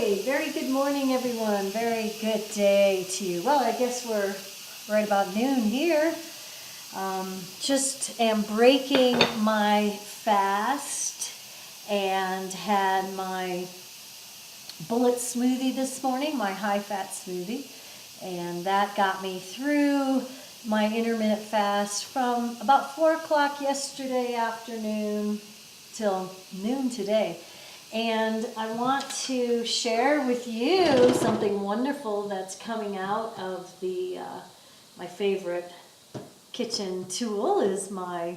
Hi, very good morning everyone. Very good day to you. Well, I guess we're right about noon here. Just am breaking my fast and had my bullet smoothie this morning, my high-fat smoothie, and that got me through my intermittent fast from about 4 o'clock yesterday afternoon till noon today. And I want to share with you something wonderful that's coming out of the my favorite kitchen tool is my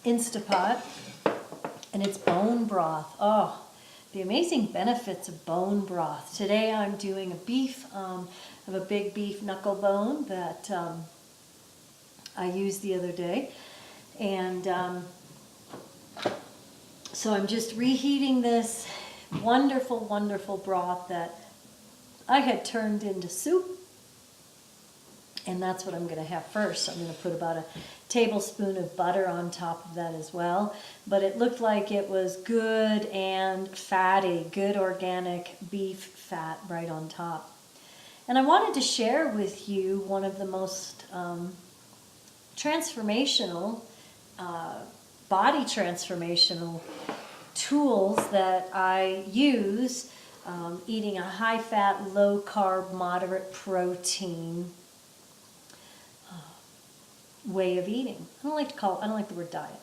Instapot, and it's bone broth. Oh, the amazing benefits of bone broth. Today I'm doing a beef. I have a big beef knuckle bone that I used the other day, and so I'm just reheating this wonderful, wonderful broth that I had turned into soup. And that's what I'm going to have first. I'm going to put about a tablespoon of butter on top of that as well. But it looked like it was good and fatty, good organic beef fat right on top. And I wanted to share with you one of the most transformational body transformational tools that I use eating a high-fat, low-carb, moderate protein way of eating. I don't like the word diet,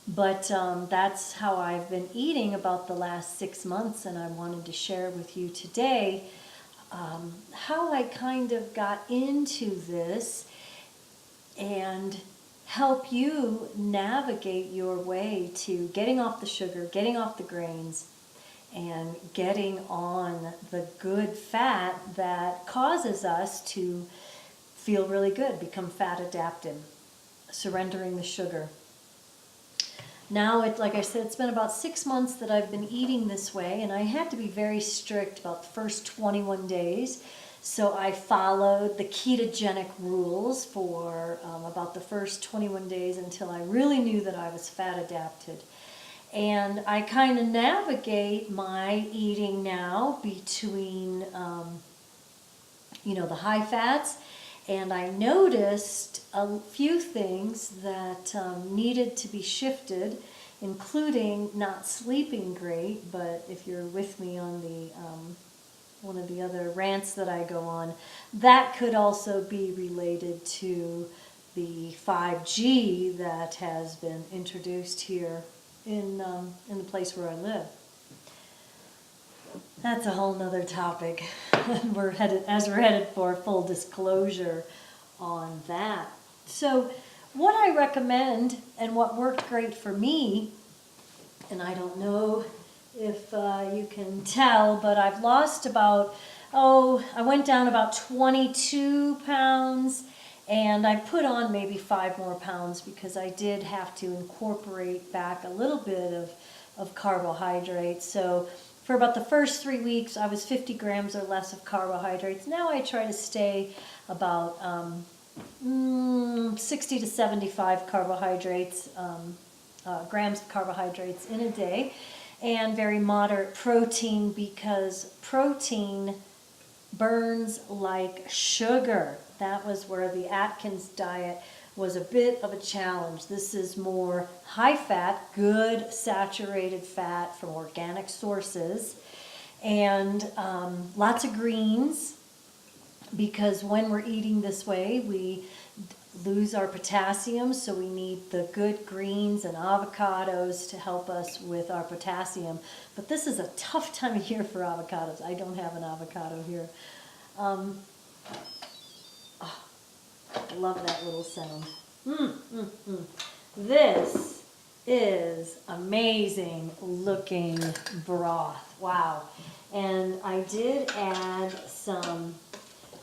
but that's how I've been eating about the last 6 months, and I wanted to share with you today how I kind of got into this and help you navigate your way to getting off the sugar, getting off the grains, and getting on the good fat that causes us to feel really good, become fat adapted, surrendering the sugar. Now, like I said, it's been about 6 months that I've been eating this way, and I had to be very strict about the first 21 days. So I followed the ketogenic rules for about the first 21 days until I really knew that I was fat adapted. And I kind of navigate my eating now between, the high fats, and I noticed a few things that needed to be shifted, including not sleeping great. But if you're with me on the one of the other rants that I go on, that could also be related to the 5G that has been introduced here in the place where I live. That's a whole nother topic. we're headed for full disclosure on that. So what I recommend and what worked great for me, and I don't know if you can tell, but I've lost I went down about 22 pounds, and I put on maybe 5 more pounds because I did have to incorporate back a little bit of carbohydrates. So for about the first 3 weeks, I was 50 grams or less of carbohydrates. Now I try to stay about 60 to 75 carbohydrates, grams of carbohydrates in a day, and very moderate protein, because protein burns like sugar. That was where the Atkins diet was a bit of a challenge. This is more high fat, good saturated fat from organic sources, and lots of greens, because when we're eating this way, we lose our potassium, so we need the good greens and avocados to help us with our potassium. But this is a tough time of year for avocados. I don't have an avocado here. I love that little sound. This is amazing looking broth. Wow. And I did add some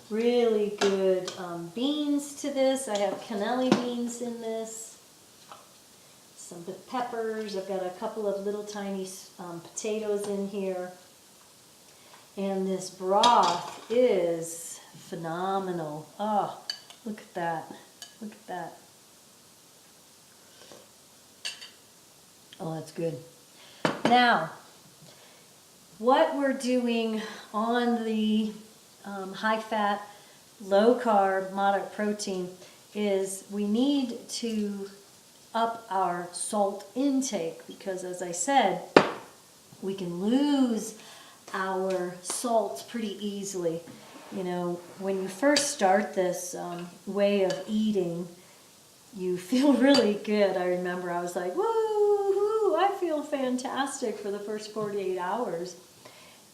really good beans to this. I have cannelli beans in this, some peppers. I've got a couple of little tiny potatoes in here. And this broth is phenomenal. Oh, look at that. Look at that. Oh, that's good. Now, what we're doing on the high-fat, low-carb, moderate protein is we need to up our salt intake because, as I said, we can lose our salts pretty easily. You know, when you first start this way of eating, you feel really good. I remember I was like, woo, I feel fantastic for the first 48 hours.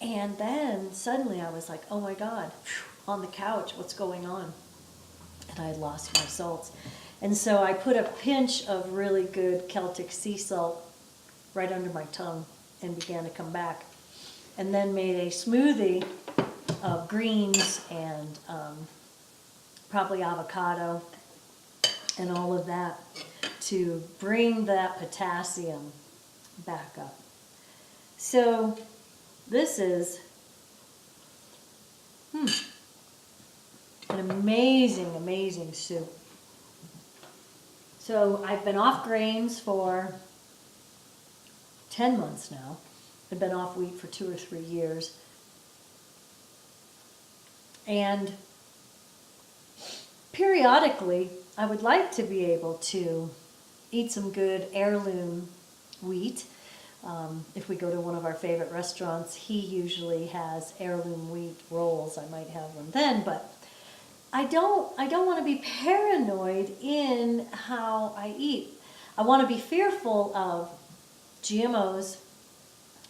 And then suddenly I was like, oh my God, on the couch, what's going on? And I had lost my salts. And so I put a pinch of really good Celtic sea salt right under my tongue and began to come back. And then made a smoothie of greens and probably avocado and all of that to bring that potassium back up. So this is an amazing, amazing soup. So I've been off grains for 10 months now. I've been off wheat for 2 or 3 years. And periodically, I would like to be able to eat some good heirloom wheat. If we go to one of our favorite restaurants, he usually has heirloom wheat rolls. I might have one then, but I don't want to be paranoid in how I eat. I want to be fearful of GMOs,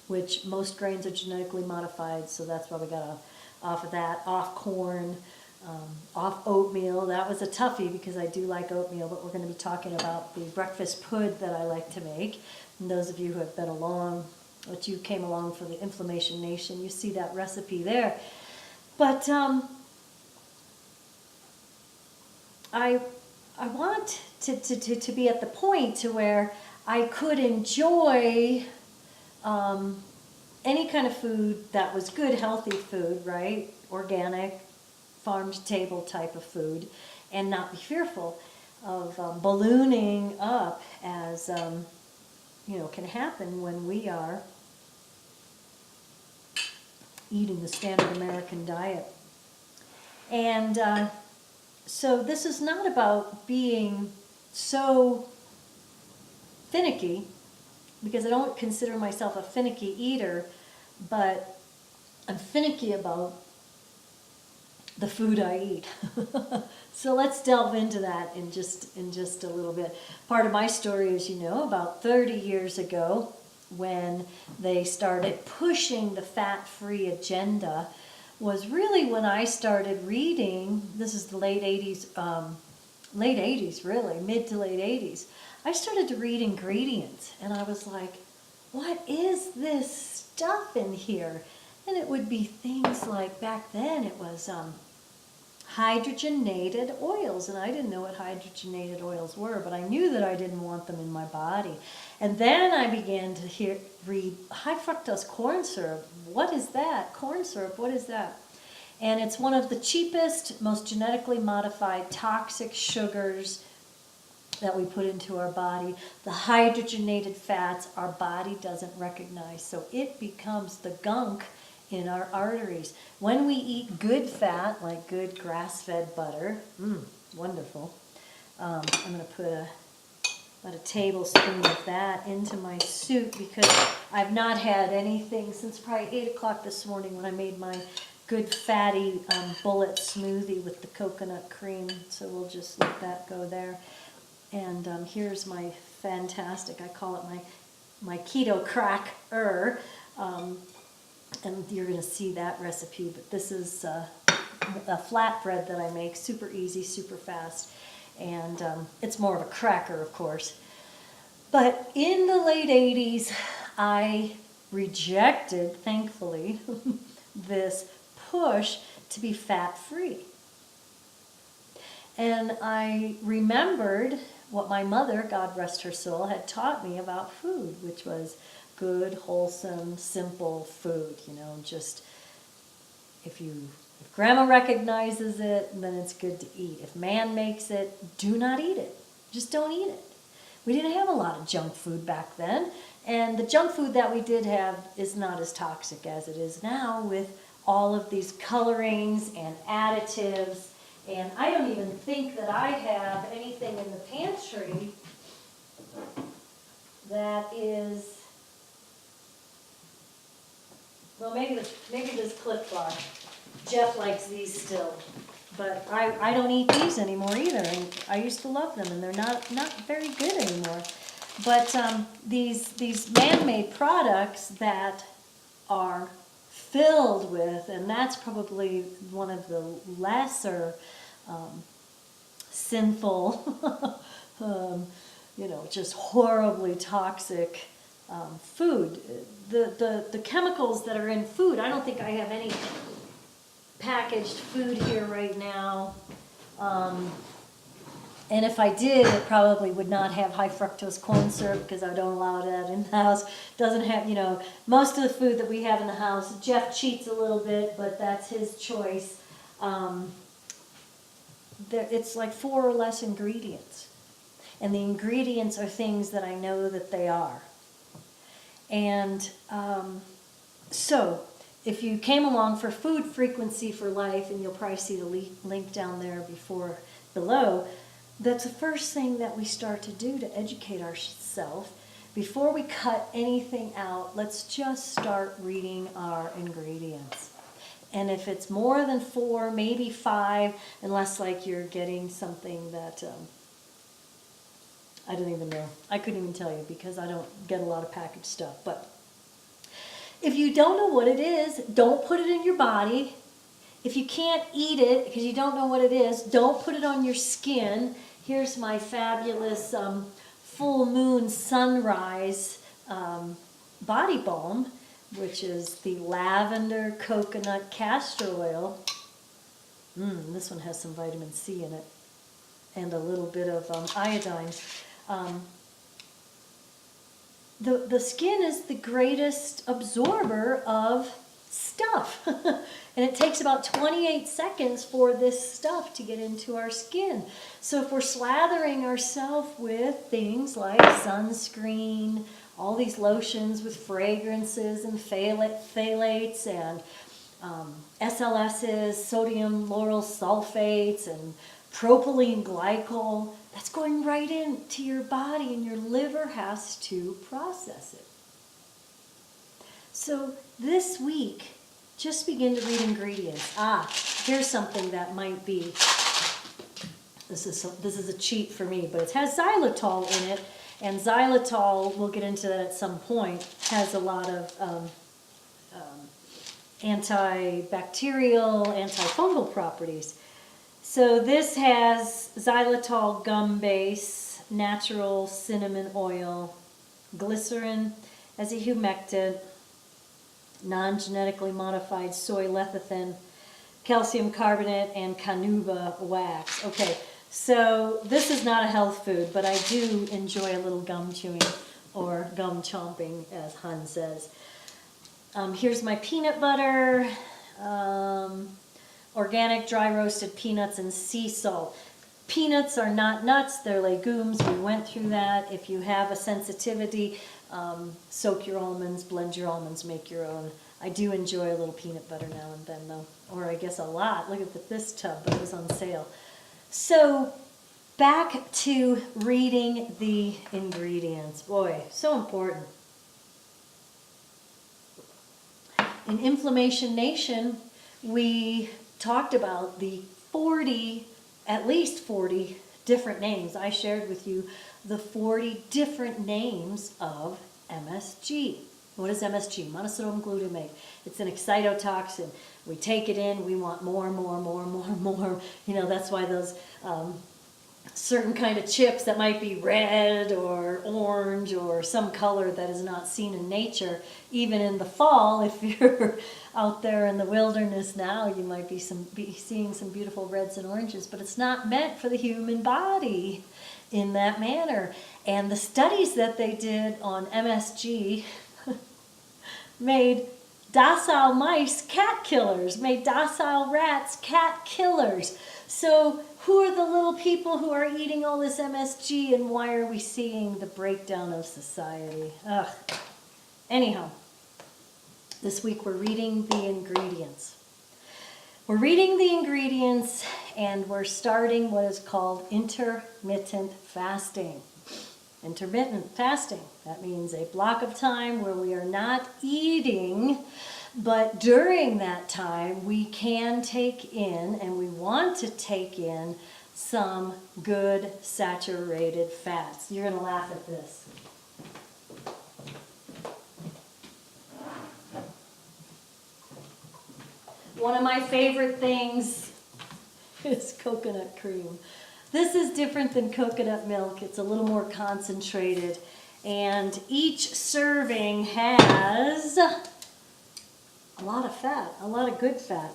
which most grains are genetically modified, so that's why we got off of that, off corn, off oatmeal. That was a toughie because I do like oatmeal, but we're going to be talking about the breakfast pud that I like to make. And those of you who have been along, but you came along for the Inflammation Nation, you see that recipe there. But I want to be at the point to where I could enjoy any kind of food that was good, healthy food, right? Organic, farm to table type of food, and not be fearful of ballooning up as, can happen when we are eating the standard American diet. And so this is not about being so finicky, because I don't consider myself a finicky eater, but I'm finicky about the food I eat. So let's delve into that in just a little bit. Part of my story, as you know, about 30 years ago, when they started pushing the fat-free agenda, was really when I started reading. This is the late 80s really, mid to late 80s. I started to read ingredients, and I was like, what is this stuff in here? And it would be things like, back then it was hydrogenated oils, and I didn't know what hydrogenated oils were, but I knew that I didn't want them in my body. And then I began to read high fructose corn syrup. What is that? Corn syrup, what is that? And it's one of the cheapest, most genetically modified toxic sugars that we put into our body. The hydrogenated fats our body doesn't recognize, so it becomes the gunk in our arteries. When we eat good fat, like good grass-fed butter, wonderful. I'm going to put about a tablespoon of that into my soup because I've not had anything since probably 8 o'clock this morning when I made my good fatty bullet smoothie with the coconut cream. So we'll just let that go there. And here's my fantastic, I call it my keto cracker. And you're going to see that recipe, but this is a flatbread that I make, super easy, super fast, and it's more of a cracker, of course. But in the late 80s, I rejected, thankfully, this push to be fat-free. And I remembered what my mother, God rest her soul, had taught me about food, which was good, wholesome, simple food, just if grandma recognizes it, then it's good to eat. If man makes it, do not eat it. Just don't eat it. We didn't have a lot of junk food back then. And the junk food that we did have is not as toxic as it is now with all of these colorings and additives. And I don't even think that I have anything in the pantry that is, well, maybe this Clif Bar. Jeff likes these still, but I don't eat these anymore either. And I used to love them, and they're not very good anymore. But these man-made products that are filled with, and that's probably one of the lesser sinful, just horribly toxic food. The chemicals that are in food, I don't think I have any packaged food here right now. And if I did, it probably would not have high fructose corn syrup because I don't allow that in the house. Doesn't have, most of the food that we have in the house, Jeff cheats a little bit, but that's his choice. It's like 4 or less ingredients. And the ingredients are things that I know that they are. And so, if you came along for Food Frequency for Life, and you'll probably see the link down there below, that's the first thing that we start to do to educate ourselves. Before we cut anything out, let's just start reading our ingredients. And if it's more than 4, maybe 5, unless like you're getting something that, I don't even know. I couldn't even tell you because I don't get a lot of packaged stuff. But if you don't know what it is, don't put it in your body. If you can't eat it because you don't know what it is, don't put it on your skin. Here's my fabulous full moon sunrise body balm, which is the lavender coconut castor oil. This one has some vitamin C in it and a little bit of iodine. The skin is the greatest absorber of stuff. And it takes about 28 seconds for this stuff to get into our skin. So if we're slathering ourselves with things like sunscreen, all these lotions with fragrances and phthalates and SLSs, sodium lauryl sulfates and propylene glycol, that's going right into your body and your liver has to process it. So this week, just begin to read ingredients. Here's something that might be, this is a cheat for me, but it has xylitol in it, and xylitol, we'll get into that at some point, has a lot of antibacterial, antifungal properties. So this has xylitol gum base, natural cinnamon oil, glycerin as a humectant, non-genetically modified soy lecithin, calcium carbonate, and carnauba wax. Okay, so this is not a health food, but I do enjoy a little gum chewing or gum chomping, as Han says. Here's my peanut butter, organic dry roasted peanuts and sea salt. Peanuts are not nuts, they're legumes. We went through that. If you have a sensitivity, soak your almonds, blend your almonds, make your own. I do enjoy a little peanut butter now and then, though. Or I guess a lot. Look at this tub, but it was on sale. So back to reading the ingredients. Boy, so important. In Inflammation Nation, we talked about the at least 40 different names. I shared with you the 40 different names of MSG. What is MSG? Monosodium glutamate. It's an excitotoxin. We take it in, we want more. That's why those certain kind of chips that might be red or orange or some color that is not seen in nature, even in the fall, if you're out there in the wilderness now, you might be seeing some beautiful reds and oranges, but it's not meant for the human body in that manner. And the studies that they did on MSG made docile mice cat killers, made docile rats cat killers. So who are the little people who are eating all this MSG, and why are we seeing the breakdown of society? Ugh. Anyhow, this week we're reading the ingredients. We're reading the ingredients, and we're starting what is called intermittent fasting. Intermittent fasting, that means a block of time where we are not eating, but during that time we can take in, and we want to take in, some good saturated fats. You're going to laugh at this. One of my favorite things is coconut cream. This is different than coconut milk. It's a little more concentrated, and each serving has a lot of fat, a lot of good fat.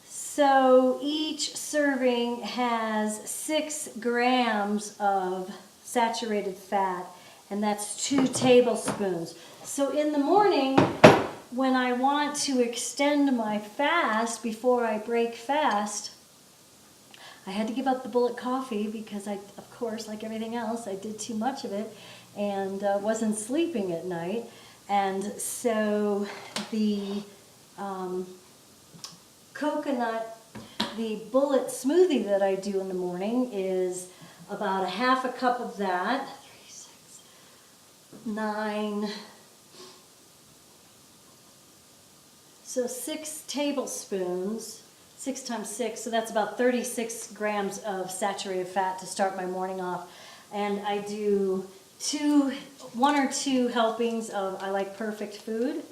So each serving has 6 grams of saturated fat, and that's 2 tablespoons. So in the morning, when I want to extend my fast before I break fast, I had to give up the bullet coffee because I, of course, like everything else, I did too much of it and wasn't sleeping at night. And so the the bullet smoothie that I do in the morning is about a half a cup of that. 3, 6, 9. So 6 tablespoons, 6 times 6, so that's about 36 grams of saturated fat to start my morning off. And I do 1 or 2 helpings of, I like Perfect Food.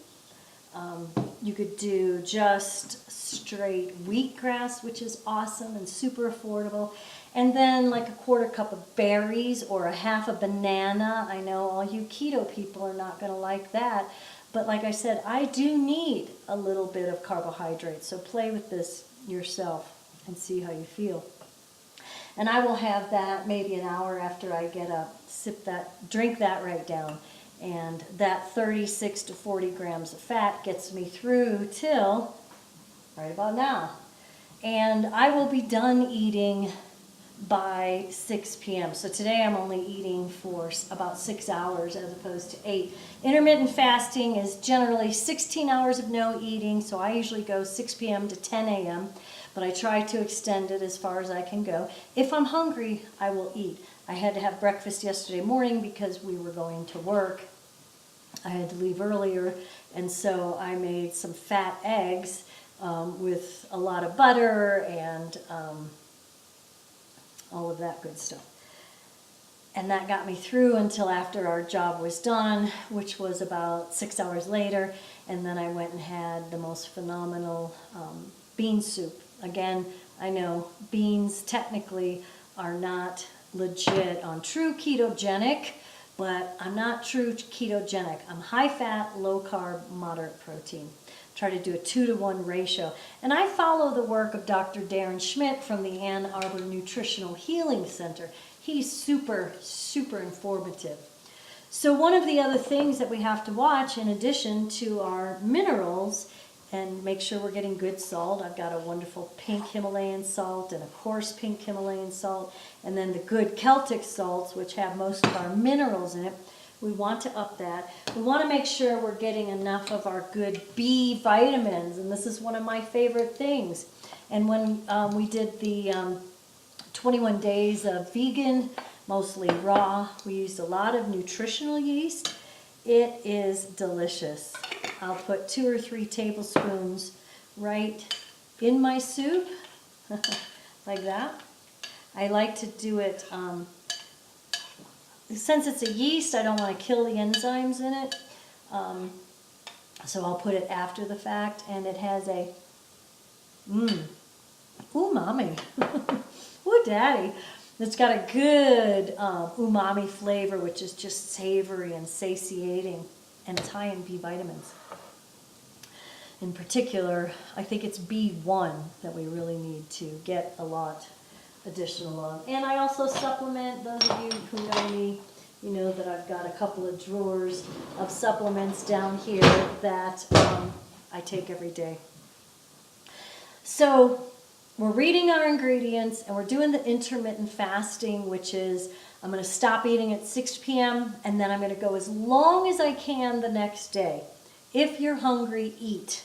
You could do just straight wheatgrass, which is awesome and super affordable. And then like a 1/4 cup of berries or a half a banana. I know all you keto people are not going to like that. But like I said, I do need a little bit of carbohydrate. So play with this yourself and see how you feel. And I will have that maybe an hour after I get up, drink that right down. And that 36 to 40 grams of fat gets me through till right about now. And I will be done eating by 6 p.m. So today I'm only eating for about 6 hours as opposed to 8. Intermittent fasting is generally 16 hours of no eating, so I usually go 6 p.m. to 10 a.m., but I try to extend it as far as I can go. If I'm hungry, I will eat. I had to have breakfast yesterday morning because we were going to work. I had to leave earlier, and so I made some fat eggs with a lot of butter and all of that good stuff. And that got me through until after our job was done, which was about 6 hours later. And then I went and had the most phenomenal bean soup. Again, I know beans technically are not legit on true ketogenic, but I'm not true ketogenic. I'm high fat, low carb, moderate protein. Try to do a 2-to-1 ratio. And I follow the work of Dr. Darren Schmidt from the Ann Arbor Nutritional Healing Center. He's super, super informative. So one of the other things that we have to watch, in addition to our minerals, and make sure we're getting good salt. I've got a wonderful pink Himalayan salt and a coarse pink Himalayan salt, and then the good Celtic salts, which have most of our minerals in it. We want to up that. We want to make sure we're getting enough of our good B vitamins, and this is one of my favorite things. And when we did the 21 days of vegan, mostly raw, we used a lot of nutritional yeast. It is delicious. I'll put 2 or 3 tablespoons right in my soup, like that. I like to do it, since it's a yeast, I don't want to kill the enzymes in it. So I'll put it after the fact, and it has a umami. Ooh, daddy. It's got a good umami flavor, which is just savory and satiating, and it's high in B vitamins. In particular, I think it's B1 that we really need to get a lot additional on. And I also supplement. Those of you who know me, you know that I've got a couple of drawers of supplements down here that I take every day. So we're reading our ingredients and we're doing the intermittent fasting, which is I'm going to stop eating at 6 p.m. and then I'm going to go as long as I can the next day. If you're hungry, eat.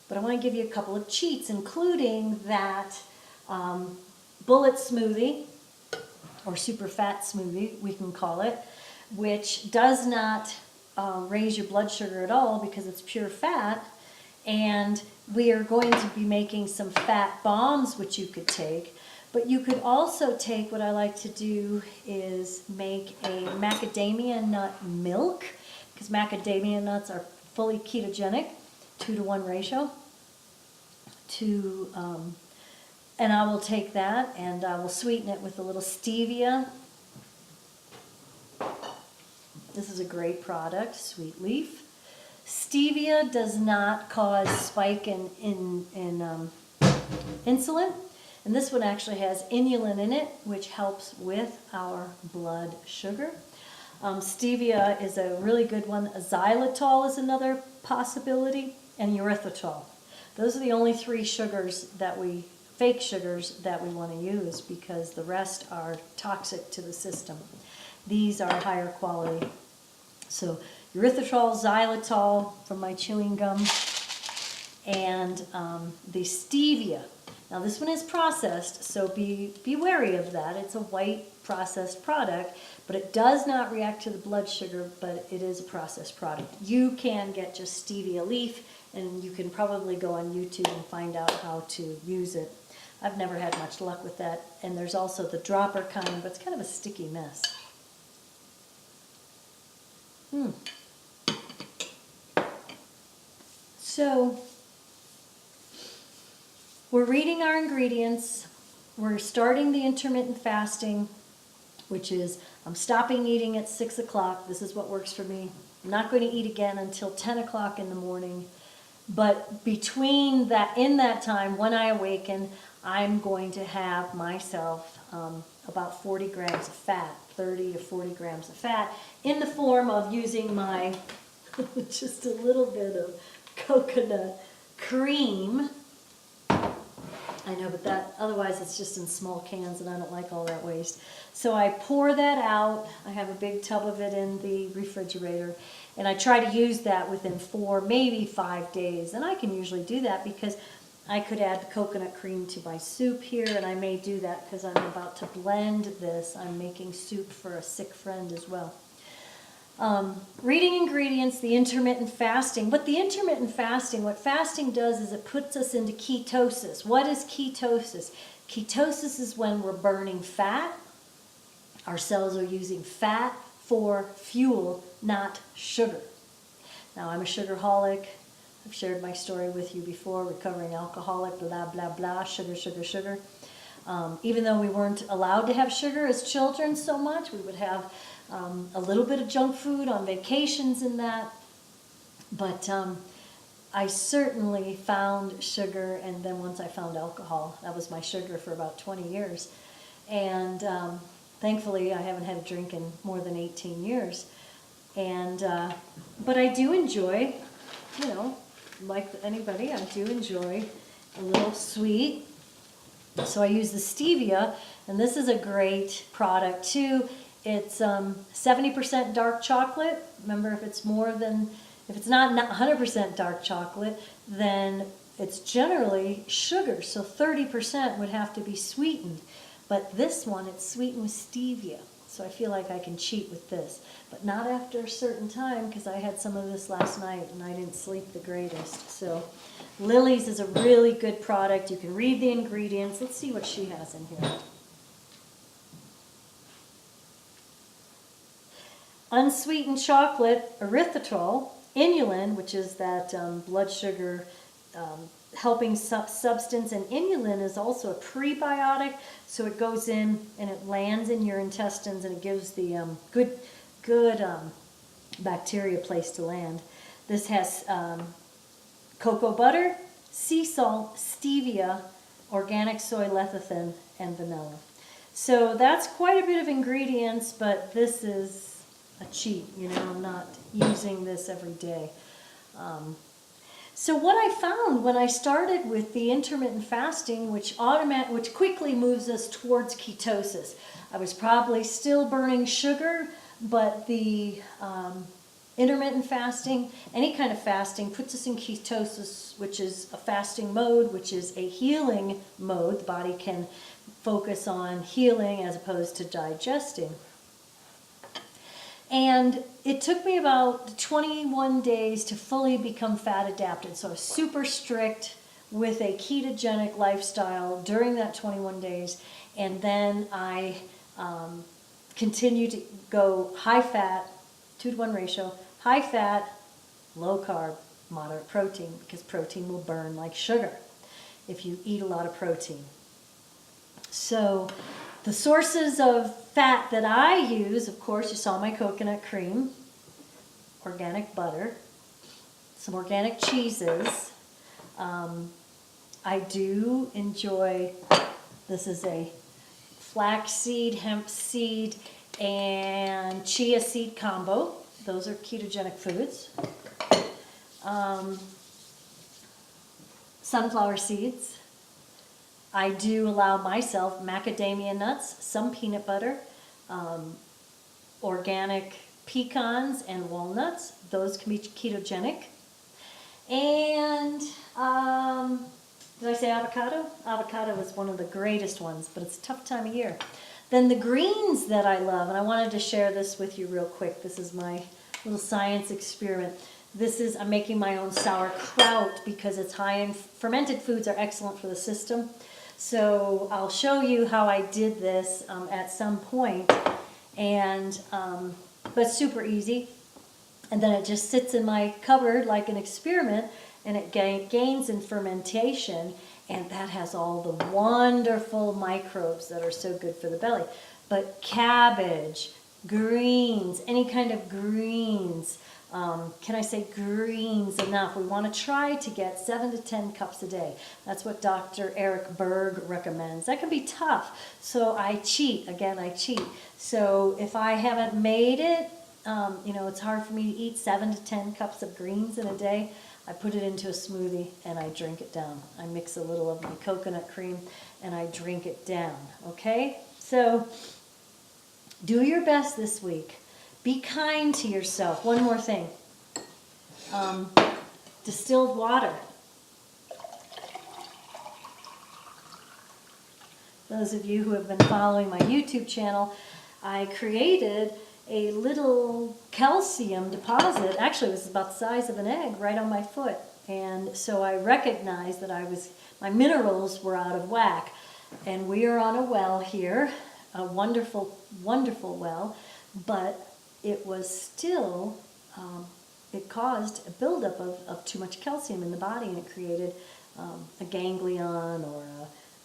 But I want to give you a couple of cheats, including that bullet smoothie, or super fat smoothie, we can call it, which does not raise your blood sugar at all because it's pure fat. And we are going to be making some fat bombs, which you could take. But you could also take, what I like to do is make a macadamia nut milk, because macadamia nuts are fully ketogenic, 2-to-1 ratio. And I will take that and I will sweeten it with a little stevia. This is a great product, Sweet Leaf. Stevia does not cause spike in insulin. And this one actually has inulin in it, which helps with our blood sugar. Stevia is a really good one. Xylitol is another possibility, and erythritol. Those are the only 3 sugars fake sugars that we want to use, because the rest are toxic to the system. These are higher quality. So erythritol, xylitol from my chewing gum, and the stevia. Now this one is processed, so be wary of that. It's a white processed product, but it does not react to the blood sugar, but it is a processed product. You can get just stevia leaf, and you can probably go on YouTube and find out how to use it. I've never had much luck with that. And there's also the dropper kind, but it's kind of a sticky mess. So we're reading our ingredients. We're starting the intermittent fasting, which is I'm stopping eating at 6 o'clock. This is what works for me. I'm not going to eat again until 10 o'clock in the morning. But between that, in that time, when I awaken, I'm going to have myself about 40 grams of fat, 30 to 40 grams of fat, in the form of using my just a little bit of coconut cream. I know, but that, otherwise it's just in small cans and I don't like all that waste. So I pour that out. I have a big tub of it in the refrigerator, and I try to use that within 4, maybe 5 days. And I can usually do that because I could add the coconut cream to my soup here, and I may do that because I'm about to blend this. I'm making soup for a sick friend as well. Reading ingredients, the intermittent fasting. What fasting does is it puts us into ketosis. What is ketosis? Ketosis is when we're burning fat. Our cells are using fat for fuel, not sugar. Now, I'm a sugarholic. I've shared my story with you before, recovering alcoholic, blah, blah, blah, sugar, sugar, sugar. Even though we weren't allowed to have sugar as children so much, we would have a little bit of junk food on vacations and that. But I certainly found sugar, and then once I found alcohol, that was my sugar for about 20 years. And thankfully, I haven't had a drink in more than 18 years. And but I do enjoy, you know, like anybody, I do enjoy a little sweet. So I use the stevia, and this is a great product too. It's 70% dark chocolate. Remember, if it's not 100% dark chocolate, then it's generally sugar. So 30% would have to be sweetened. But this one, it's sweetened with stevia. So I feel like I can cheat with this. But not after a certain time, because I had some of this last night and I didn't sleep the greatest. So Lily's is a really good product. You can read the ingredients. Let's see what she has in here. Unsweetened chocolate, erythritol, inulin, which is that blood sugar helping substance, and inulin is also a prebiotic, so it goes in and it lands in your intestines and it gives the good bacteria place to land. This has cocoa butter, sea salt, stevia, organic soy lecithin, and vanilla. So that's quite a bit of ingredients, but this is a cheat. You know, I'm not using this every day. So what I found when I started with the intermittent fasting, which quickly moves us towards ketosis, I was probably still burning sugar, but the intermittent fasting, any kind of fasting, puts us in ketosis, which is a fasting mode, which is a healing mode. The body can focus on healing as opposed to digesting. And it took me about 21 days to fully become fat adapted. So I was super strict with a ketogenic lifestyle during that 21 days. And then I continued to go high fat, 2-to-1 ratio, high fat, low carb, moderate protein, because protein will burn like sugar if you eat a lot of protein. So the sources of fat that I use, of course, you saw my coconut cream, organic butter, some organic cheeses. I do enjoy, this is a flaxseed, hemp seed, and chia seed combo. Those are ketogenic foods. Sunflower seeds. I do allow myself macadamia nuts, some peanut butter, organic pecans and walnuts. Those can be ketogenic. And did I say avocado? Avocado is one of the greatest ones, but it's a tough time of year. Then the greens that I love, and I wanted to share this with you real quick. This is my little science experiment. I'm making my own sauerkraut because it's high in fermented foods are excellent for the system. So I'll show you how I did this at some point, and but it's super easy. And then it just sits in my cupboard like an experiment, and it gains in fermentation, and that has all the wonderful microbes that are so good for the belly. But cabbage, greens, any kind of greens, can I say greens enough? We want to try to get 7 to 10 cups a day. That's what Dr. Eric Berg recommends. That can be tough, so I cheat. Again, I cheat. So if I haven't made it, it's hard for me to eat 7 to 10 cups of greens in a day. I put it into a smoothie and I drink it down. I mix a little of my coconut cream and I drink it down, okay? So do your best this week. Be kind to yourself. One more thing. Distilled water. Those of you who have been following my YouTube channel, I created a little calcium deposit. Actually, it was about the size of an egg right on my foot. And so I recognized that my minerals were out of whack. And we are on a well here, a wonderful, wonderful well, but it was still, it caused a buildup of too much calcium in the body, and it created a ganglion or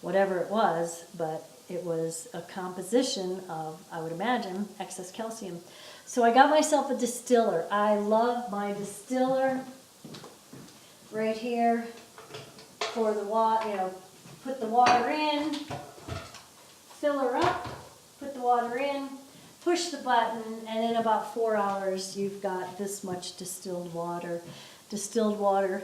whatever it was, but it was a composition of, I would imagine, excess calcium. So I got myself a distiller. I love my distiller right here for the water, put the water in, fill her up, put the water in, push the button, and in about 4 hours you've got this much distilled water. Distilled water,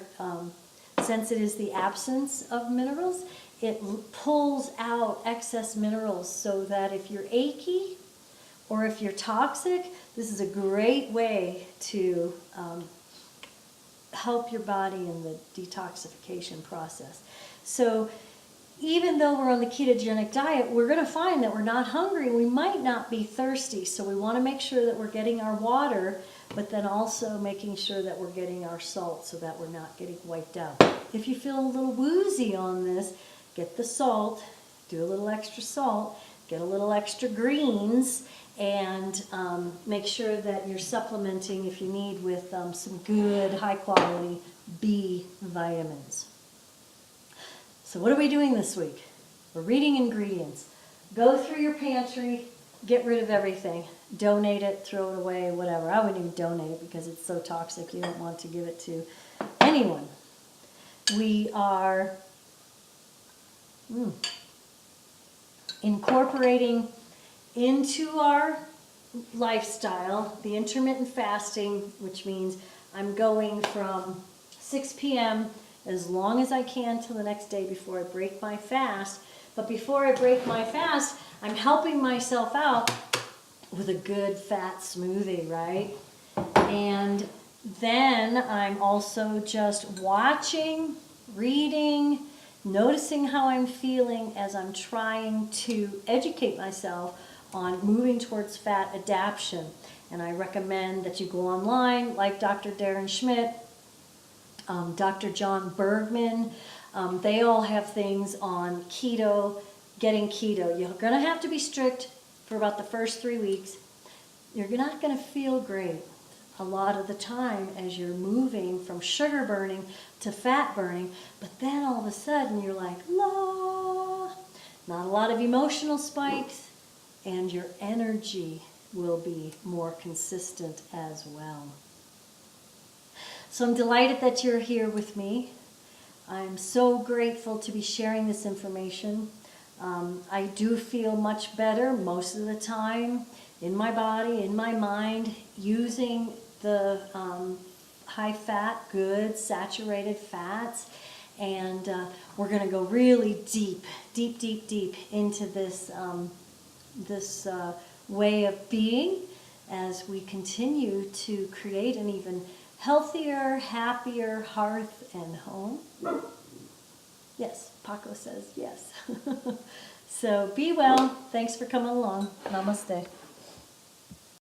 since it is the absence of minerals, it pulls out excess minerals, so that if you're achy or if you're toxic, this is a great way to help your body in the detoxification process. So even though we're on the ketogenic diet, we're going to find that we're not hungry. We might not be thirsty, so we want to make sure that we're getting our water, but then also making sure that we're getting our salt so that we're not getting wiped out. If you feel a little woozy on this, get the salt, do a little extra salt, get a little extra greens, and make sure that you're supplementing if you need with some good high quality B vitamins. So what are we doing this week? We're reading ingredients. Go through your pantry, get rid of everything. Donate it, throw it away, whatever. I wouldn't even donate it because it's so toxic. You don't want to give it to anyone. We are incorporating into our lifestyle the intermittent fasting, which means I'm going from 6 p.m. as long as I can till the next day before I break my fast. But before I break my fast, I'm helping myself out with a good fat smoothie, right? And then I'm also just watching, reading, noticing how I'm feeling as I'm trying to educate myself on moving towards fat adaptation. And I recommend that you go online, like Dr. Darren Schmidt, Dr. John Bergman. They all have things on keto, getting keto. You're going to have to be strict for about the first 3 weeks. You're not going to feel great a lot of the time as you're moving from sugar burning to fat burning, but then all of a sudden you're like, la, not a lot of emotional spikes, and your energy will be more consistent as well. So I'm delighted that you're here with me. I'm so grateful to be sharing this information. I do feel much better most of the time in my body, in my mind, using the high-fat, good, saturated fats. And we're going to go really deep into this, this way of being as we continue to create an even healthier, happier hearth and home. Yes, Paco says yes. So be well. Thanks for coming along. Namaste.